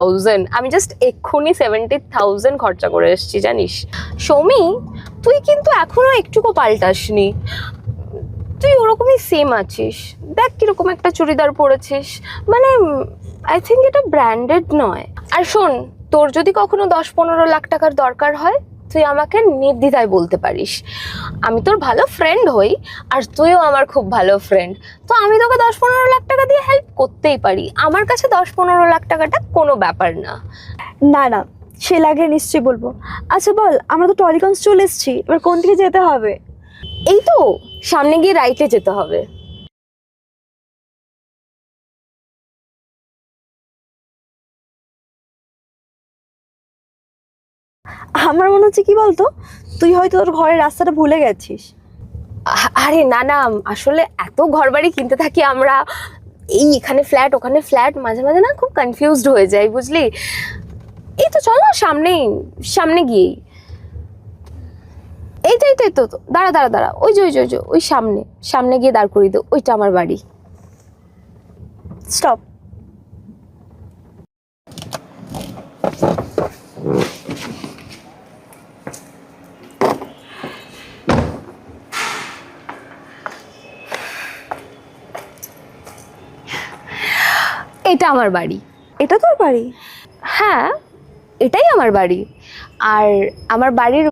70,000, আমি জাস্ট এক্ষুনি 70,000 খরচা করে এসেছি জানিস। সৌমি, তুই কিন্তু এখনো একটুকু পাল্টাসনি, তুই ওরকমই সেম আছিস। দেখ কিরকম একটা চুড়িদার পরেছিস, মানে আই থিঙ্ক এটা ব্র্যান্ডেড নয়। আর শোন, তোর যদি কখনো 10-15 লাখ টাকার দরকার হয়, তুই আমাকে নির্দ্বিধায় বলতে পারিস। আমি তোর ভালো ফ্রেন্ড হই, আর তুইও আমার খুব ভালো ফ্রেন্ড, তো আমি তোকে 10-15 লাখ টাকা দিয়ে হেল্প করতেই পারি। আমার কাছে 10-15 লাখ টাকাটা কোনো ব্যাপার না। না না, সে লাগে নিশ্চয়ই বলবো। আচ্ছা বল, আমরা তো টলিগঞ্জ চলে এসেছি, এবার কোন দিকে যেতে হবে? এই তো সামনে গিয়ে রাইটে যেতে হবে। আমার মনে হচ্ছে কি বলতো, তুই হয়তো তোর ঘরের রাস্তাটা ভুলে গেছিস। আরে না না, আসলে এত ঘরবাড়ি কিনতে থাকি আমরা, এই এখানে ফ্ল্যাট ওখানে ফ্ল্যাট, মাঝে মাঝে না খুব কনফিউজড হয়ে যাই বুঝলি। এই তো চল না, সামনেই, সামনে গিয়েই। এই তো এই তো এই তো, দাঁড়া দাঁড়া দাঁড়া, ওই যে ওই যে ওই যে ওই সামনে, সামনে গিয়ে দাঁড় করিয়ে দে, ওইটা আমার বাড়ি। স্টপ। এটা আমার বাড়ি। এটা তোর বাড়ি? হ্যাঁ, এটাই আমার বাড়ি। আর আমার বাড়ির